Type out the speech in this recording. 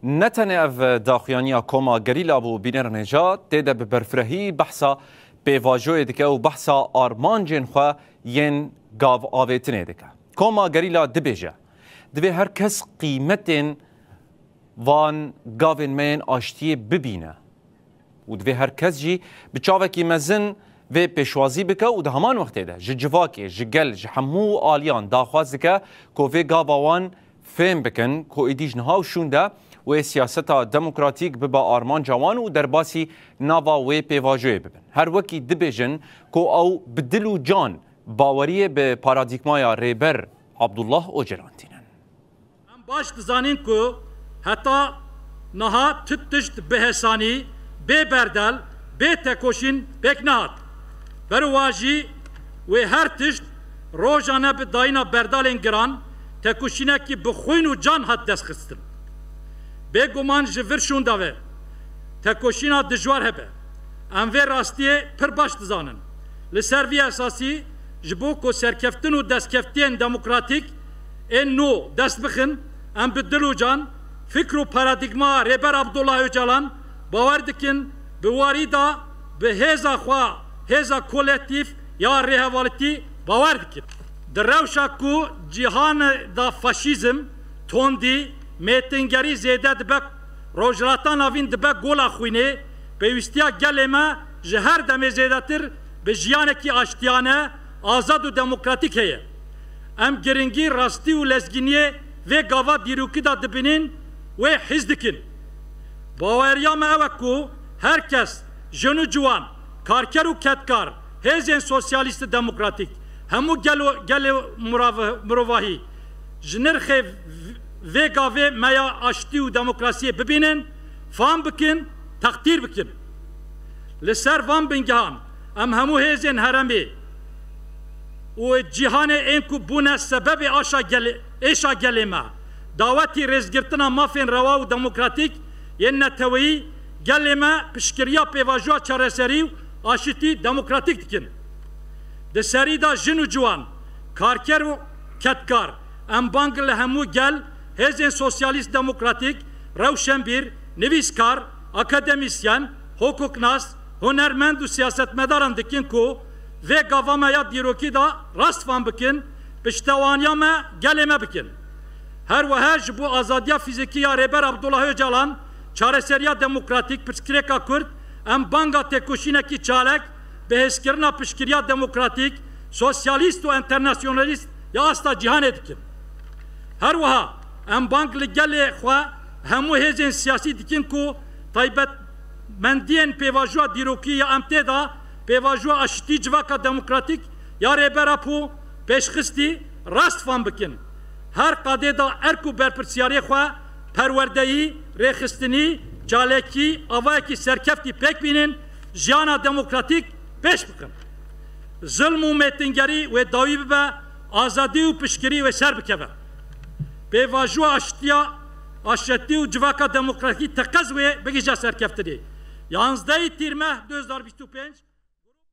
نتنه اف داخوانیا کما گریلا بو بینر نجات تیده به برفرهی بحثا پیواجوی دکه و بحثا آرمان جن خواه ین گاو آویتنه دکه کما گریلا دبیجه دوی هر کس قیمت وان گاوین من آشتی ببینه و دوی هر کس جی بچاوه کی مزن و پیشوازی بکه و ده همان وقته ده جواکی جگل جحمو آلیان داخواز دکه که وی گاوان فهم بکن که ایدیج نهاو شونده و سیاستا دموکراتیک ببا آرمان جوان و در باسی ناوا و پیواجوی ببن هر وکی دبیجن که او بدل و جان باوریه به پارادیگمایا ریبر عبدالله اوجلان تینن باش دزانین که حتی نها تتشت بهسانی به بردل به تکوشین بک نهات برواجی و هر تشت روزانه به داینا بردالین گران تکوشینه که بخوین و جان حد دست خستن به گمان جور شونده تکوشینا دجوار هبه اموی راستیه پر باش دزانن لسروی اساسی جبو کو سرکفتن و دستکفتین دموکراتیک این نو دست بخن ام بدلو جان فکر و پارادیگما ریبر عبدالله اوجلان باور دکن بواری دا به هزا خواه هزا کولکتیف یا ریحوالیتی باور دکن در روشا کو جهان دا فاشیزم توندی میتنگری زیده دبک روجراتان آوین دبک گولا خوینه پیوستیا گلمه جهر دم زیده تر به جیانکی آشتیانه آزاد و دموکراتیک هیه ام گرنگی راستی و لزگینیه و گاوا دیروکی دا دبینین و حز دکن باوریام اوکو هر کس جنو جوان کارکر و کتکار هزین سوسیالیست دموکراتیک همو گل مرواهی جنرخ و گاوه میا آشتی و دموکراسی ببینن فهم بکن تقدیر بکن لسر وان بنگهان ام همو هزین هرمی و جهان اینکو بونه سبب ایشا گلیمه دعوتی رزگرتنا مافین روا و دموکراتیک ین نتویی گلیمه پشکریا پیواجوا چارسری و آشتی دموکراتیک دکن ده سری دا جن و جوان کارکر و کتکار ام بانگل همو گل هزین سوسیالیست دموکراتیک روشنبیر نویسکار اکادمیسین حقوقناس هنرمند و سیاستمداران دکن کو و گاواما یا دیروکی دا راست فهم بکن پشتوانیا ما گلمه بکن هر وهر جبو آزادیا فیزیکی یا ریبر عبدالله اوجلان چارسریا دموکراتیک پشکرکا کرد ام بانگا تکوشینه کی چالک به هسکرنا پشکریا دموکراتیک سوسیالیست و انترناسیونالیست یا استا جهان دکن هر وها ام بانگ لگل خواه همو هزین سیاسی دکن کو طیبت مندین پیواجوا دیروکی یا امتدا پیواجوا اشتی جواکا دموکراتیک یا ریبر اپو پیشخستی راست فهم بکن هر قاده دا ارکو برپرسیاری خواه پروردهی ریخستنی چالکی آوائکی سرکفتی پیک بینن جیانا دموکراتیک پیش بکن ظلم و میتنگری و داوی به آزادی و پشکری و سر بکوه پیواجوا اشتی و جواکا دموکراتی تقض و بگیجا سرکفتی 11 تیر ماه 2025